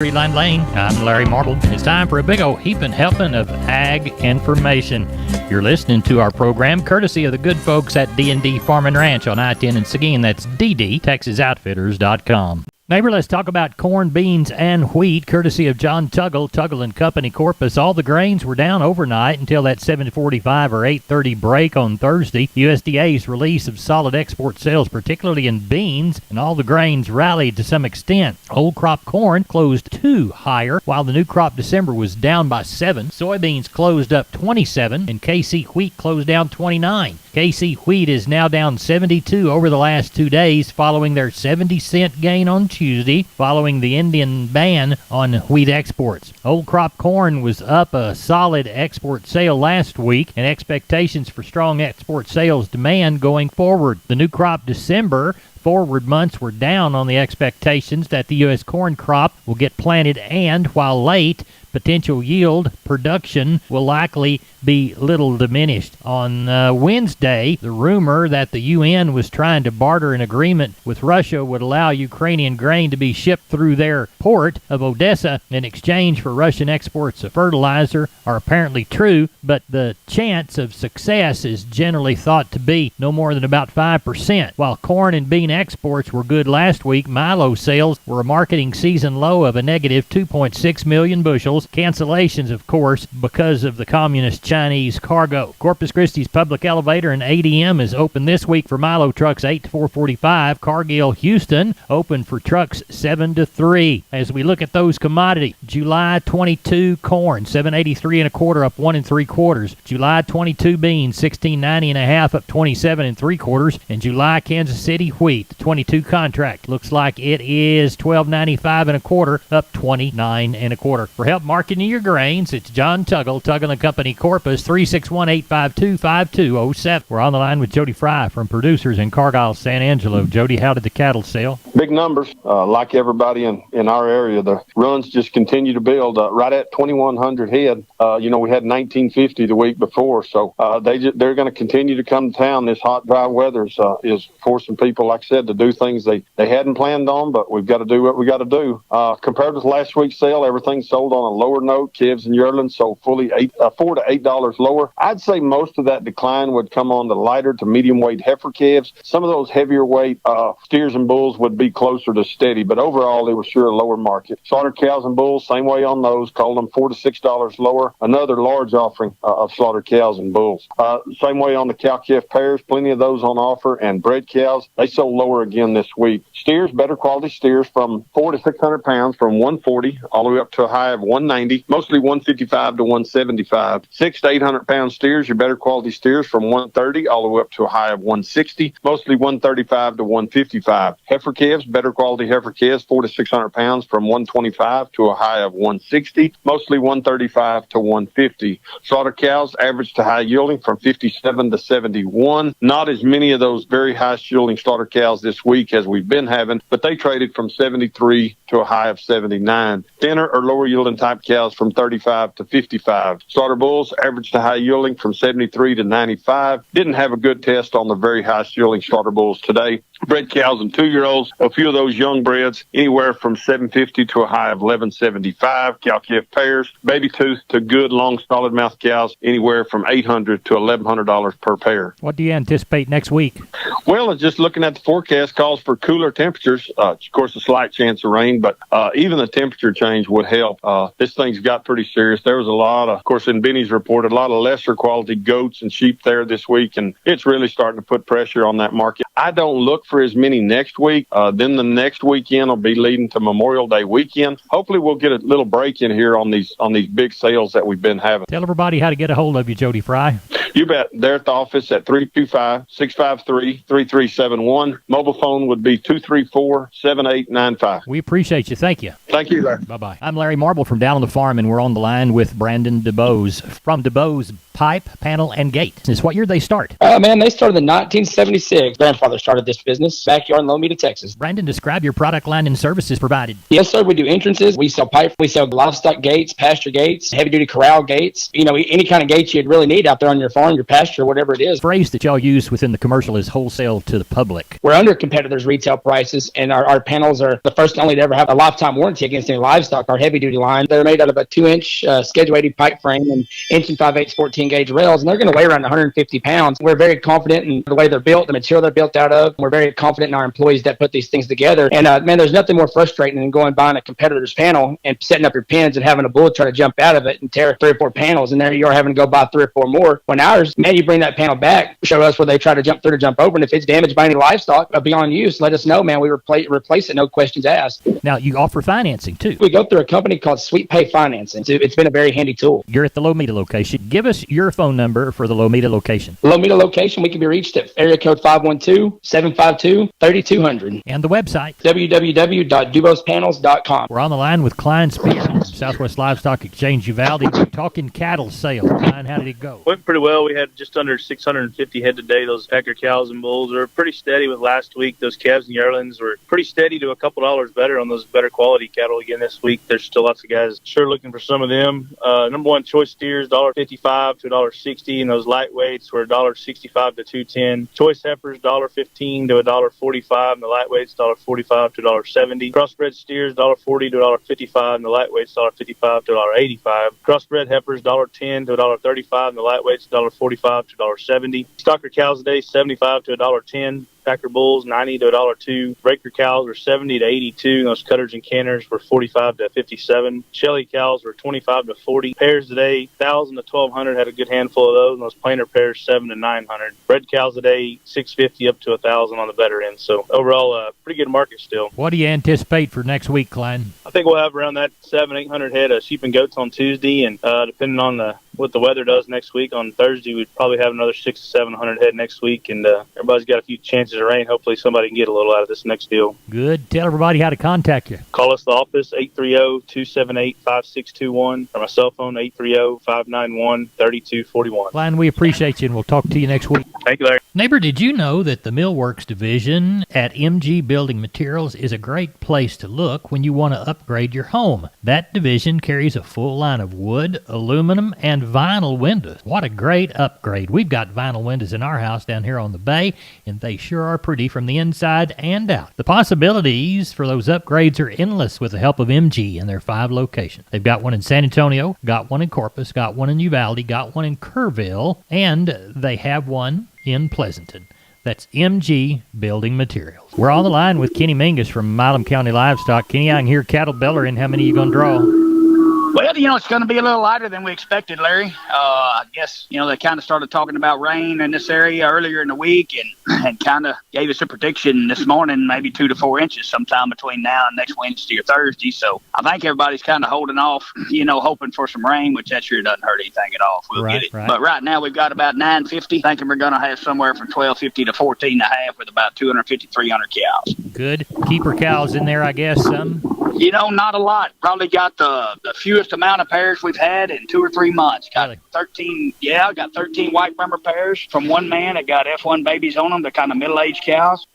Line Lane. I'm Larry Marble. It's time for a big old heaping helping of ag information. You're listening to our program courtesy of the good folks at D&D Farm and Ranch on I-10 in Seguin. That's ddtexasoutfitters.com. Neighbor, let's talk about corn, beans, and wheat, courtesy of John Tuggle, Tuggle & Company, Corpus. All the grains were down overnight until that 7:45 or 8:30 break on Thursday. USDA's release of solid export sales, particularly in beans, and all the grains rallied to some extent. Old crop corn closed 2 higher, while the new crop December was down by 7. Soybeans closed up 27, and KC wheat closed down 29. KC wheat is now down 72 over the last 2 days, following their 70-cent gain on Tuesday, following the Indian ban on wheat exports. Old crop corn was up a solid export sale last week, and expectations for strong export sales demand going forward. The new crop December forward months were down on the expectations that the U.S. corn crop will get planted, and while late, potential yield production will likely be little diminished. On Wednesday, the rumor that the UN was trying to barter an agreement with Russia would allow Ukrainian grain to be shipped through their port of Odessa in exchange for Russian exports of fertilizer are apparently true, but the chance of success is generally thought to be no more than about 5%. While corn and bean exports were good last week, milo sales were a marketing season low of a negative 2.6 million bushels. Cancellations, of course, because of the communist Chinese cargo. Corpus Christi's public elevator and ADM is open this week for milo trucks 8 to 445. Cargill Houston open for trucks 7 to 3. As we look at those commodities, July 22 corn 783 and a quarter, up 1 3/4. July 22 beans 1690 and a half, up 27 3/4. And July Kansas City wheat 22 contract looks like it is 1295 and a quarter, up 29 and a quarter. For help marketing your grains, it's John Tuggle, Tuggle & Company, Corpus, 361-852-5207. We're on the line with Jody Fry from Producers in Cargyle, San Angelo. Jody, how did the cattle sell? Big numbers. Like everybody in our area, the runs just continue to build. Right at 2,100 head. We had 1,950 the week before, so they're going to continue to come to town. This hot, dry weather is forcing people, like I said, to do things they hadn't planned on, but we've got to do what we got to do. Compared with last week's sale, everything sold on a lower note. Calves and yearlings sold fully $4 to $8 lower. I'd say most of that decline would come on the lighter to medium weight heifer calves. Some of those heavier weight steers and bulls would be closer to steady, but overall they were sure a lower market. Slaughter cows and bulls, same way on those, called them $4 to $6 lower. Another large offering of slaughter cows and bulls. Same way on the cow calf pairs, plenty of those on offer. And bred cows, they sold lower again this week. Steers, better quality steers from 400 to 600 pounds, from 140 all the way up to a high of 190, mostly 155 to 175. 600 to 800 pound steers, your better quality steers, from 130 all the way up to a high of 160, mostly 135 to 155. Heifer calves, better quality heifer calves, 400 to 600 pounds, from 125 to a high of 160, mostly 135 to 150. Slaughter cows, average to high yielding from 57 to 71. Not as many of those very high yielding slaughter cows this week as we've been having, but they traded from 73 to a high of 79. Thinner or lower yielding type cows from 35 to 55. Slaughter bulls, average to high yielding from 73 to 95. Didn't have a good test on the very high yielding slaughter bulls today. Bred cows and 2-year-olds, a few of those young breds, anywhere from 750 to a high of 1175. Cow calf pairs, baby tooth to good long solid mouth cows, anywhere from $800 to $1,100 per pair. What do you anticipate next week? Well, just looking at the forecast calls for cooler temperatures. Of course, a slight chance of rain, but even the temperature change would help. This thing's got pretty serious. There was a lot of course, in Benny's report, a lot of lesser quality goats and sheep there this week, and it's really starting to put pressure on that market. I don't look for as many next week. Then the next weekend will be leading to Memorial Day weekend. Hopefully we'll get a little break in here on these big sales that we've been having. Tell everybody how to get a hold of you, Jody Fry. You bet. They're at the office at 325-653-3371. Mobile phone would be 234-7895. We appreciate you. Thank you. Thank you, Larry. Bye-bye. I'm Larry Marble from down on the farm, and we're on the line with Brandon DeBose from DeBose Pipe, Panel, and Gate. This is what year they start? They started in 1976. Grandfather started this business, backyard in Lomita, Texas. Brandon, describe your product line and services provided. Yes, sir. We do entrances. We sell pipe. We sell livestock gates, pasture gates, heavy-duty corral gates. Any kind of gates you'd really need out there on your farm. farm, your pasture, whatever it is. The phrase that y'all use within the commercial is wholesale to the public. We're under competitors' retail prices, and our panels are the first and only to ever have a lifetime warranty against any livestock. Our heavy-duty line, they're made out of a 2-inch Schedule 80 pipe frame and inch and 5/8 14-gauge rails, and they're going to weigh around 150 pounds. We're very confident in the way they're built, the material they're built out of. We're very confident in our employees that put these things together. And, man, there's nothing more frustrating than going buying a competitor's panel and setting up your pins and having a bull try to jump out of it and tear 3 or 4 panels, and there you are having to go buy 3 or 4 more. When ours, man, you bring that panel back, show us where they try to jump through to jump over, and if it's damaged by any livestock beyond use, let us know, man. We replace it, no questions asked. Now, you offer financing, too. We go through a company called Sweet Pay Financing. It's been a very handy tool. You're at the Lomita location. Give us your phone number for the Lomita location. The Lomita location, we can be reached at area code 512-752-3200. And the website, www.dubospanels.com. We're on the line with Klein Spear from Southwest Livestock Exchange Uvalde. We're talking cattle sale. Klein, how did it go? Went pretty well. We had just under 650 head today. Those Packer cows and bulls are pretty steady with last week. Those calves and yearlings were pretty steady to a couple dollars better on those better quality cattle again this week. There's still lots of guys sure looking for some of them. Number one choice steers, $1.55 to $1.60, and those lightweights were $1.65 to $2.10. Choice heifers, $1.15 to $1.45, and the lightweights $1.45 to $1.70. Crossbred steers, $1.40 to $1.55, and the lightweights $1.55 to $1.85. Crossbred heifers, $1.10 to $1.35, and the lightweights $1.45 to $1.70. Stocker cows today, $75 to $1.10. Packer bulls, $90 to $1.02. Breaker cows were $70 to $82. Those cutters and canners were $45 to $57. Shelly cows were $25 to $40. Pairs today, $1,000 to $1,200. Had a good handful of those. And those plainer pairs, $700 to $900. Bred cows today, $650 up to $1,000 on the better end. So overall, pretty good market still. What do you anticipate for next week, Klein? I think we'll have around that 700-800 head of sheep and goats on Tuesday, and depending on what the weather does next week, on Thursday we'd probably have another 600 to 700 head next week, and everybody's got a few chances of rain. Hopefully somebody can get a little out of this next deal. Good. Tell everybody how to contact you. Call us the office, 830-278-5621, or my cell phone, 830-591-3241. Klein, we appreciate you, and we'll talk to you next week. Thank you, Larry. Neighbor, did you know that the Millworks division at MG Building Materials is a great place to look when you want to upgrade your home? That division carries a full line of wood, aluminum, and vinyl windows. What a great upgrade. We've got vinyl windows in our house down here on the bay, and they sure are pretty from the inside and out. The possibilities for those upgrades are endless with the help of MG and their 5 locations. They've got one in San Antonio, got one in Corpus, got one in Uvalde, got one in Kerrville, and they have one in Pleasanton. That's MG Building Materials. We're on the line with Kenny Mingus from Milam County Livestock. Kenny, I can hear cattle bellering. How many are you going to draw? Well, it's going to be a little lighter than we expected, Larry. I guess, they kind of started talking about rain in this area earlier in the week and kind of gave us a prediction this morning, maybe 2 to 4 inches sometime between now and next Wednesday or Thursday. So I think everybody's kind of holding off, hoping for some rain, which that sure doesn't hurt anything at all if we'll get it. Right. But right now we've got about 950, thinking we're going to have somewhere from 1250 to 14.5 with about 250, 300 cows. Good. Keeper cows in there, I guess, some? Not a lot. Probably got the fewest amount of pairs we've had in 2 or 3 months. Got Really? 13, got 13 white Bremer pairs from one man that got F1 babies on them. They're kind of middle-aged cows.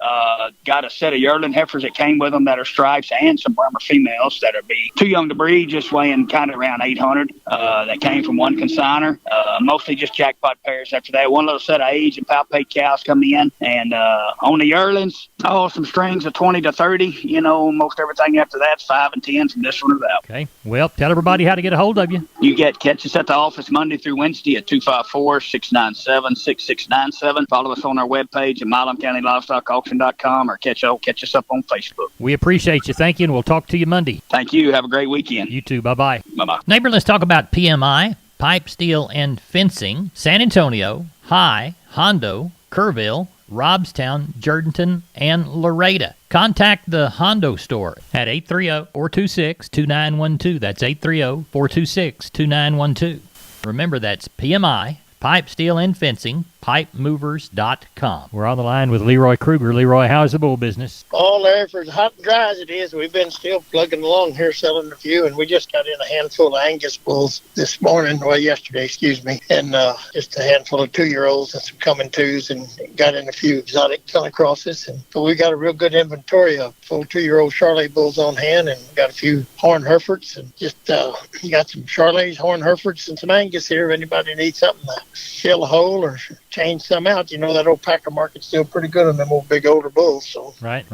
Got a set of yearling heifers that came with them that are stripes, and some Bremer females that are too young to breed, just weighing kind of around 800. That came from one consigner. Mostly just jackpot pairs after that. One little set of age and palpate cows coming in. And on the yearlings, some strings of 20 to 30. Most everything after that's 5 and 10 from this one to that. Okay. Well, tell everybody how to get a hold of you. You catch us at the office Monday through Wednesday at 254-697-6697. Follow us on our webpage at MilamCountyLivestockAuction.com or catch us up on Facebook. We appreciate you. Thank you, and we'll talk to you Monday. Thank you. Have a great weekend. You too. Bye-bye. Bye-bye. Neighbor, let's talk about PMI, Pipe, Steel, and Fencing, San Antonio, High, Hondo, Kerrville, Robstown, Jourdanton, and Loretta. Contact the Hondo store at 830-426-2912. That's 830-426-2912. Remember, that's PMI, Pipe, Steel, and Fencing, PipeMovers.com. We're on the line with Leroy Kruger. Leroy, how's the bull business? Oh, Larry, for as hot and dry as it is, we've been still plugging along here selling a few, and we just got in a handful of Angus bulls this morning, yesterday, excuse me, and just a handful of 2-year-olds and some coming twos, and got in a few exotic color crosses. And so we got a real good inventory of full 2-year-old Charolais bulls on hand, and got a few horn Herefords, and just got some Charolais, horn Herefords, and some Angus here if anybody needs something to fill a hole or change some out. That old packer market's still pretty good on them old big older bulls. So right.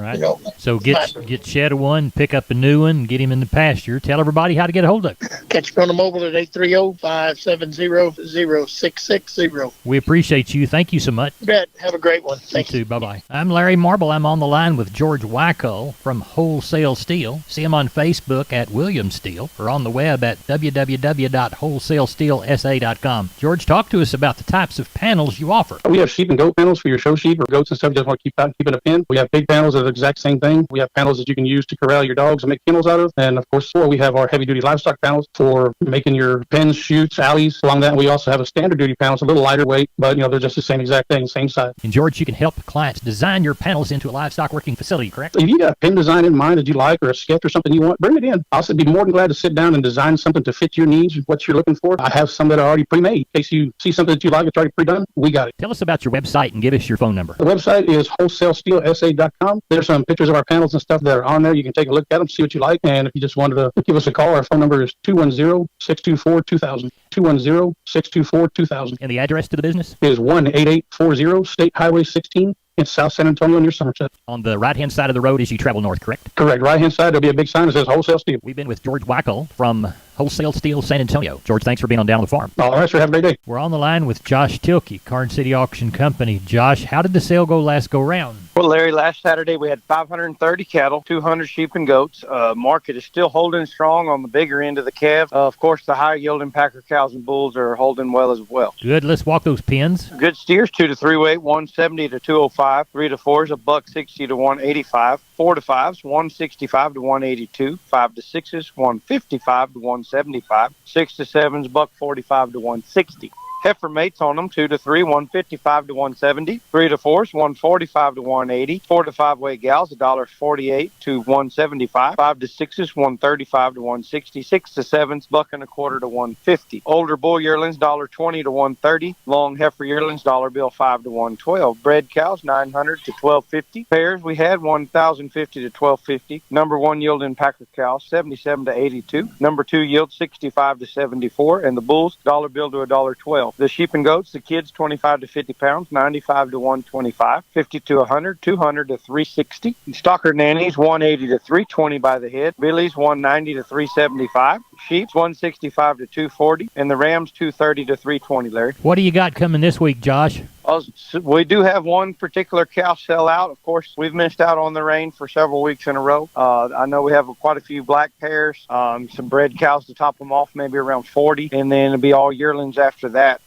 So get shed of one, pick up a new one, get him in the pasture. Tell everybody how to get a hold of it. Catch me on the mobile at 830-570-0660. We appreciate you. Thank you so much. You bet. Have a great one. Thank you. Too. Bye-bye. I'm Larry Marble. I'm on the line with George Wackel from Wholesale Steel. See him on Facebook at William Steel or on the web at www.wholesalesteelsa.com. George, talk to us about the types of panels you offer. We have sheep and goat panels for your show sheep or goats and stuff you just want to keep in a pen. We have pig panels that are the exact same thing. We have panels that you can use to corral your dogs and make kennels out of. And of course, we have our heavy duty livestock panels for making your pens, chutes, alleys. Along that, we also have a standard duty panels, a little lighter weight, but they're just the same exact thing, same size. And George, you can help clients design your panels into a livestock working facility, correct? If you got a pen design in mind that you like or a sketch or something you want, bring it in. I'll be more than glad to sit down and design something to fit your needs, what you're looking for. I have some that are already pre-made. In case you see something that you like, it's already pre-done, we got it. Tell us about your website and give us your phone number. The website is wholesalesteelsa.com. There's some pictures of our panels and stuff that are on there. You can take a look at them, see what you like. And if you just wanted to give us a call, our phone number is 210-624-2000. 210-624-2000. And the address to the business? Is 18840 State Highway 16 in South San Antonio near Somerset. On the right-hand side of the road as you travel north, correct? Correct. Right-hand side, there'll be a big sign that says Wholesale Steel. We've been with George Wackel from Wholesale Steel San Antonio. George, thanks for being on Down the Farm. All right, sir. Have a great day. We're on the line with Josh Tilkey, Karn City Auction Company. Josh, how did the sale go last go round? Well, Larry, last Saturday we had 530 cattle, 200 sheep and goats. Market is still holding strong on the bigger end of the calves. Of course, the high-yielding packer cows and bulls are holding well as well. Good. Let's walk those pins. Good steers, 2 to 3 weight, 170 to 205. 3 to 4s, $160 to 185. 4 to 5s, 165 to 182. 5 to 6s, 155 to 175. 6 to 7s, $145 to 160. Heifer mates on them, 2 to 3, 155 to 170. 3 to 4s, 145 to 180. 4 to 5 weight gals, $1.48 to 175. 5 to 6s, 135 to 160. 6 to 7s, $1.25 to 150. Older bull yearlings, $1.20 to 130. Long heifer yearlings, $5 to 112. Bred cows, $900 to $12.50. Pairs we had, $1,050 to $12.50. Number 1 yielding packer cows, $77 to $82. Number 2 yield, $65 to $74. And the bulls, $1 bill to $1.12. The sheep and goats, the kids, 25 to 50 pounds, 95 to 125, 50 to 100, 200 to 360. Stocker nannies, 180 to 320 by the head. Billies, 190 to 375. Sheep, 165 to 240. And the rams, 230 to 320, Larry. What do you got coming this week, Josh? We do have one particular cow sell out. Of course, we've missed out on the rain for several weeks in a row. I know we have quite a few black pairs, some bred cows to top them off, maybe around 40, and then it'll be all yearlings after that,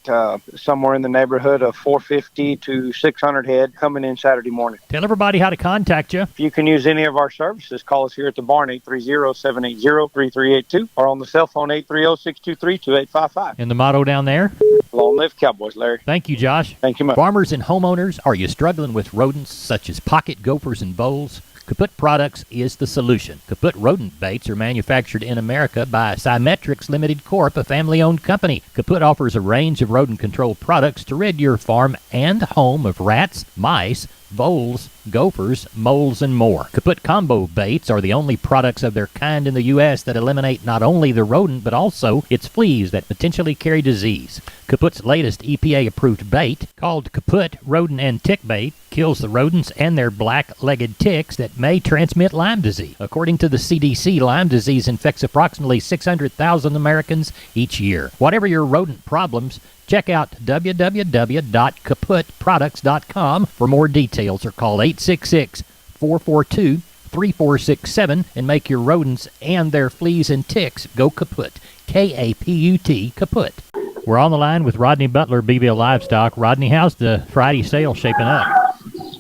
somewhere in the neighborhood of 450 to 600 head coming in Saturday morning. Tell everybody how to contact you. If you can use any of our services, call us here at the barn, 830-780-3382, or on the cell phone, 830-623-2855. And the motto down there? Long live Cowboys, Larry. Thank you, Josh. Thank you much. Farmers and homeowners, are you struggling with rodents such as pocket gophers and voles? Kaput Products is the solution. Kaput rodent baits are manufactured in America by Symmetrics Limited Corp., a family-owned company. Kaput offers a range of rodent control products to rid your farm and home of rats, mice, voles, gophers, moles, and more. Kaput Combo Baits are the only products of their kind in the U.S. that eliminate not only the rodent but also its fleas that potentially carry disease. Kaput's latest EPA-approved bait, called Kaput Rodent and Tick Bait, kills the rodents and their black-legged ticks that may transmit Lyme disease. According to the CDC, Lyme disease infects approximately 600,000 Americans each year. Whatever your rodent problems, check out www.kaputproducts.com for more details or call 866-442-3467 and make your rodents and their fleas and ticks go kaput. K-A-P-U-T, kaput. We're on the line with Rodney Butler, Beeville Livestock. Rodney, how's the Friday sale shaping up?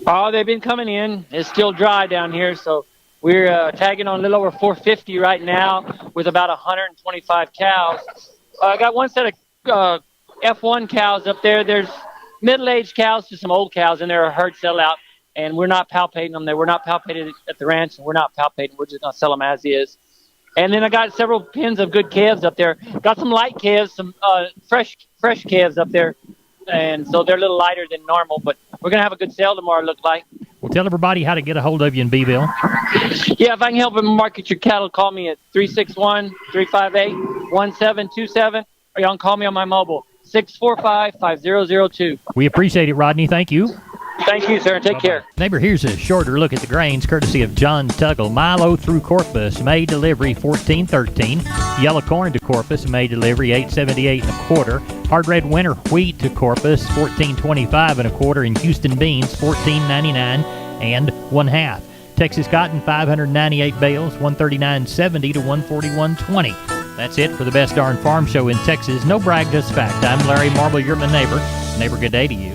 Oh, they've been coming in. It's still dry down here, so we're tagging on a little over 450 right now with about 125 cows. I got one set of F1 cows up there. There's middle-aged cows to some old cows, and they're a herd sellout. And we're not palpating them. We're not palpated at the ranch, and we're not palpating. We're just going to sell them as is. And then I got several pins of good calves up there. Got some light calves, some fresh calves up there. And so they're a little lighter than normal, but we're going to have a good sale tomorrow, look like. Well, tell everybody how to get a hold of you in Beeville. Yeah, if I can help them market your cattle, call me at 361-358-1727, or y'all can call me on my mobile, 645-5002. We appreciate it, Rodney. Thank you. Thank you, sir. Take care. Neighbor, here's a shorter look at the grains, courtesy of John Tuggle. Milo through Corpus, May delivery 14.13. Yellow corn to Corpus, May delivery 8.78 1/4. Hard red winter wheat to Corpus 14.25 1/4, and Houston beans 14.99 1/2. Texas cotton 598 bales, 139.70 to 141.20. That's it for the Best Darn Farm Show in Texas. No brag, just fact. I'm Larry Marble. You're my neighbor. Neighbor, good day to you.